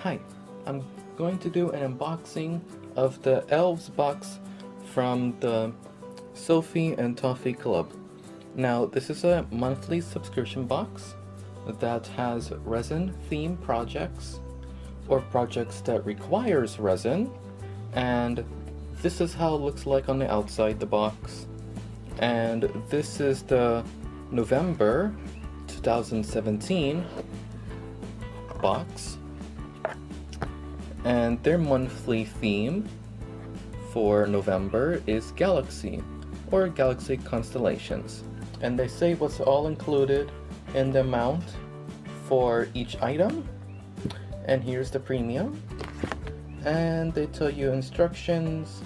Hi, I'm going to do an unboxing of the Elves box from the Sophie and Toffee Club. Now, this is a monthly subscription box that has resin theme projects or projects that requires resin, and this is how it looks like on the outside the box. And this is the November 2017 box. And their monthly theme for November is Galaxy, or Galaxy Constellations. And they say what's all included in the amount for each item. And here's the premium. And they tell you instructions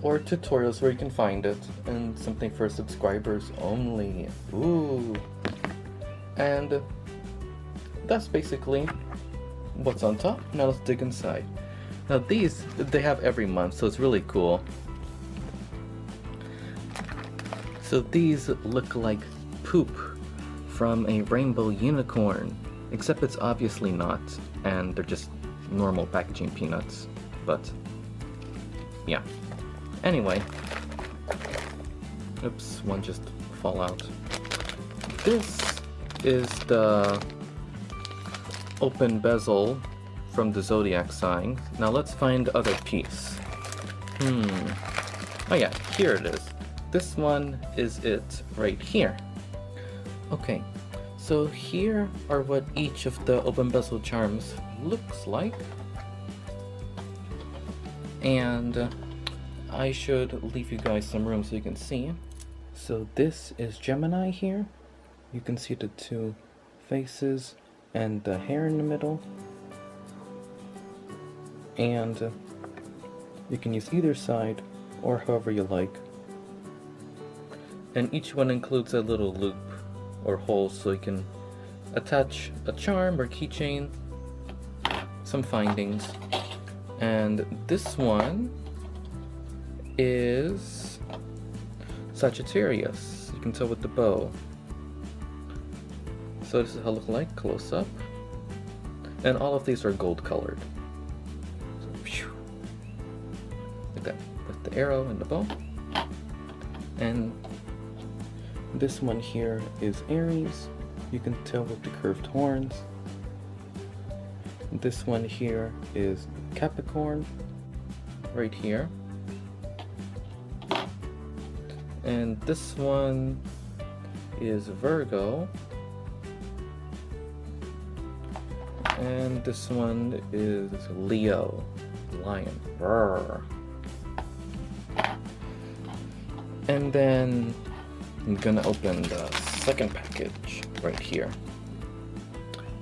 or tutorials where you can find it, and something for subscribers only. Ooh. And that's basically what's on top. Now let's dig inside. Now these, they have every month, so it's really cool. So these look like poop from a rainbow unicorn, except it's obviously not, and they're just normal packaging peanuts, but yeah. Anyway, oops, one just fall out. This is the open bezel from the zodiac sign. Now let's find the other piece. Oh yeah, here it is. This one is it right here. Okay, so here are what each of the open bezel charms looks like. And I should leave you guys some room so you can see. So this is Gemini here. You can see the two faces and the hair in the middle. And you can use either side or however you like. And each one includes a little loop or hole so you can attach a charm or keychain, some findings. And this one is Sagittarius. You can tell with the bow. So this is how it looks like close up. And all of these are gold colored. So, like that, with the arrow and the bow. And this one here is Aries. You can tell with the curved horns. This one here is Capricorn, right here. And this one is Virgo. And this one is Leo, lion. Roar. And then I'm gonna open the second package right here.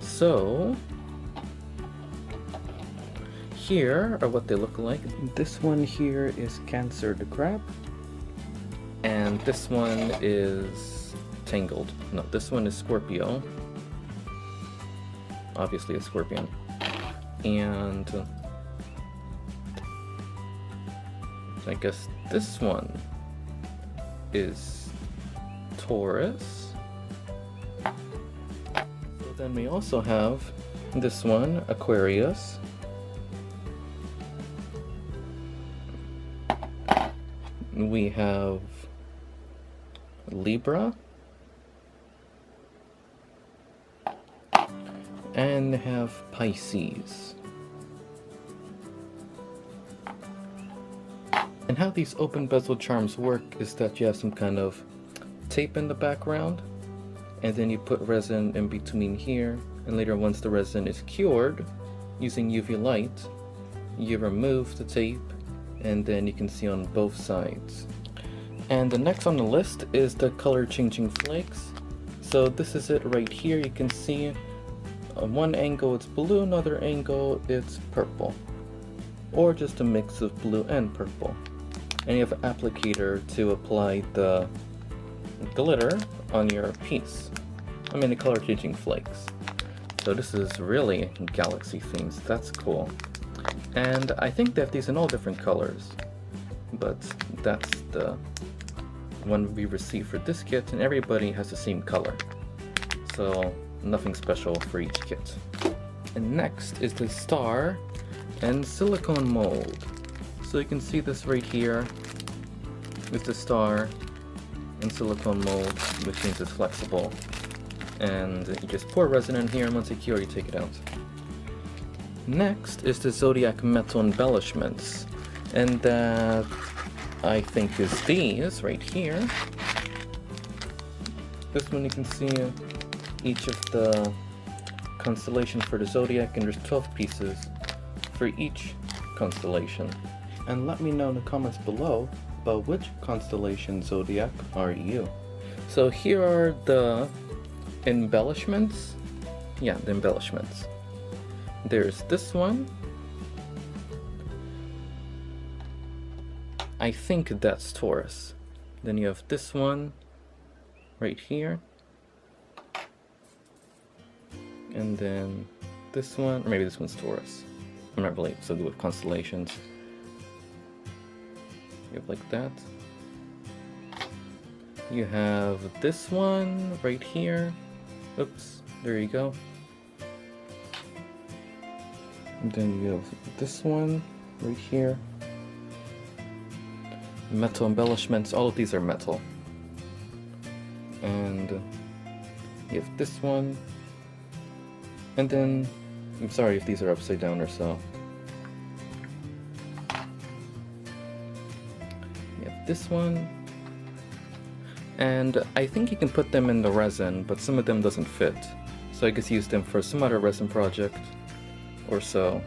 So here are what they look like. This one here is Cancer the crab. And this one is Tangled. No, this one is Scorpio. Obviously a scorpion. And I guess this one is Taurus. So then we also have this one, Aquarius. We have Libra. And have Pisces. And how these open bezel charms work is that you have some kind of tape in the background, and then you put resin in between here, and later once the resin is cured using UV light, you remove the tape, and then you can see on both sides. And the next on the list is the color changing flakes. So this is it right here. You can see on one angle it's blue, another angle it's purple, or just a mix of blue and purple. And you have an applicator to apply the glitter on your piece. I mean the color changing flakes. So this is really galaxy themes. That's cool. And I think they have these in all different colors, but that's the one we received for this kit, and everybody has the same color. So nothing special for each kit. And next is the star and silicone mold. So you can see this right here is the star and silicone mold, which means it's flexible. And you just pour resin in here, and once it's cured, you take it out. Next is the Zodiac metal embellishments, and that I think is these right here. This one you can see each of the constellations for the Zodiac, and there's 12 pieces for each constellation. And let me know in the comments below about which constellation Zodiac are you. So here are the embellishments. Yeah, the embellishments. There's this one. I think that's Taurus. Then you have this one right here. And then this one, or maybe this one's Taurus. I'm not really so good with constellations. You have like that. You have this one right here. Oops, there you go. And then you have this one right here. Metal embellishments, all of these are metal. And you have this one. And then, I'm sorry if these are upside down or so. You have this one. And I think you can put them in the resin, but some of them doesn't fit. So I guess use them for some other resin project or so.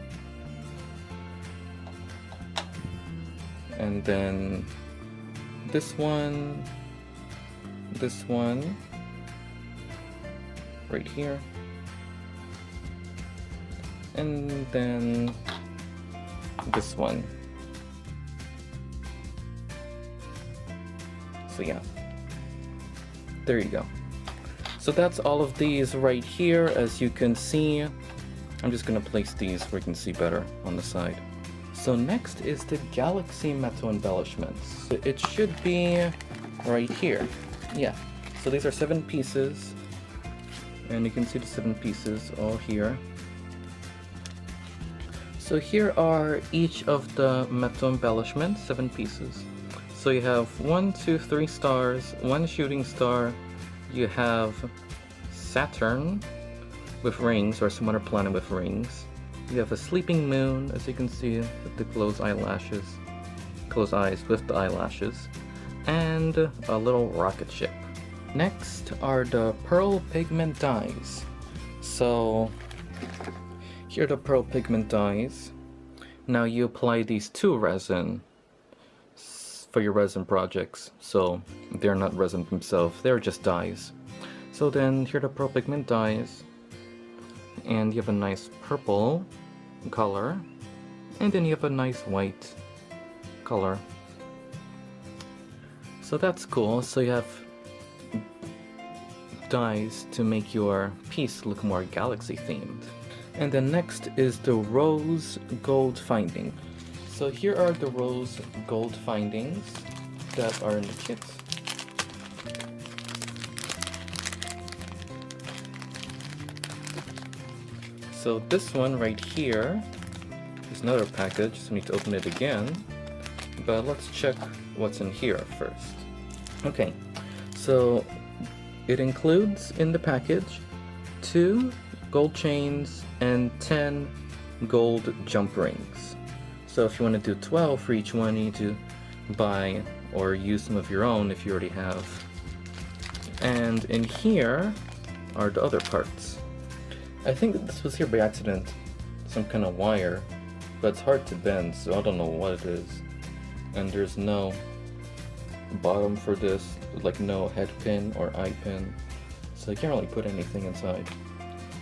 And then this one, right here. And then this one. So yeah. There you go. So that's all of these right here. As you can see, I'm just gonna place these where you can see better on the side. So next is the Galaxy metal embellishments. It should be right here. Yeah. So these are 7 pieces. And you can see the 7 pieces all here. So here are each of the metal embellishments, 7 pieces. So you have 1, 2, 3 stars, 1 shooting star, you have Saturn with rings, or some other planet with rings. You have a sleeping moon, as you can see, with the closed eyelashes, closed eyes with the eyelashes, and a little rocket ship. Next are the pearl pigment dyes. So here are the pearl pigment dyes. Now you apply these to resin for your resin projects, so they're not resin themselves, they're just dyes. So then here are the pearl pigment dyes, and you have a nice purple color, and then you have a nice white color. So that's cool. So you have dyes to make your piece look more galaxy themed. And then next is the rose gold finding. So here are the rose gold findings that are in the kit. So this one right here is another package, so we need to open it again. But let's check what's in here first. Okay, so it includes in the package 2 gold chains and 10 gold jump rings. So if you want to do 12 for each one, you need to buy or use some of your own if you already have. And in here are the other parts. I think that this was here by accident, some kind of wire, but it's hard to bend, so I don't know what it is. And there's no bottom for this, like no head pin or eye pin, so you can't really put anything inside.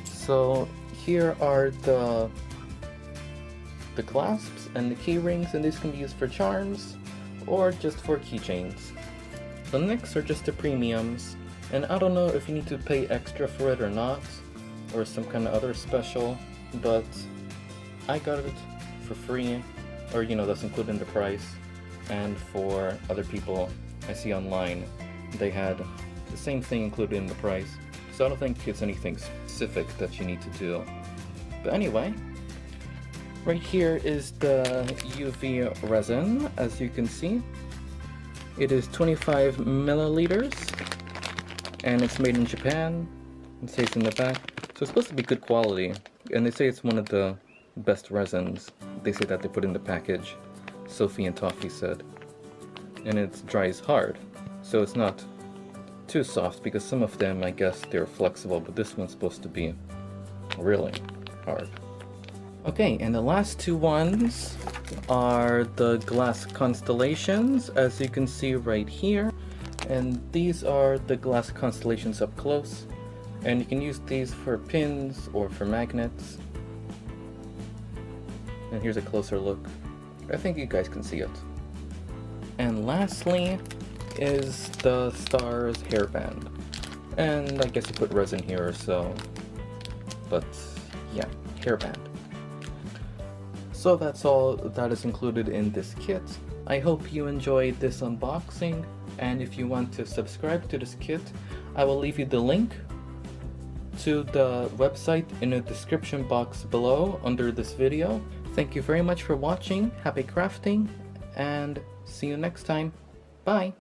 So here are the clasps and the key rings, and these can be used for charms or just for keychains. The next are just the premiums, and I don't know if you need to pay extra for it or not, or some kind of other special, but I got it for free, or that's included in the price. And for other people I see online, they had the same thing included in the price, so I don't think it's anything specific that you need to do. But anyway, right here is the UV resin. As you can see, it is 25 milliliters and it's made in Japan. It says in the back. So it's supposed to be good quality, and they say it's one of the best resins. They say that they put in the package, Sophie and Toffee said. And it dries hard, so it's not too soft, because some of them, I guess, they're flexible, but this one's supposed to be really hard. Okay, and the last two ones are the glass constellations, as you can see right here. And these are the glass constellations up close. And you can use these for pins or for magnets. And here's a closer look. I think you guys can see it. And lastly is the star's hairband. And I guess you put resin here or so. But yeah, hairband. So that's all that is included in this kit. I hope you enjoyed this unboxing, and if you want to subscribe to this kit, I will leave you the link to the website in the description box below under this video. Thank you very much for watching, happy crafting, and see you next time. Bye!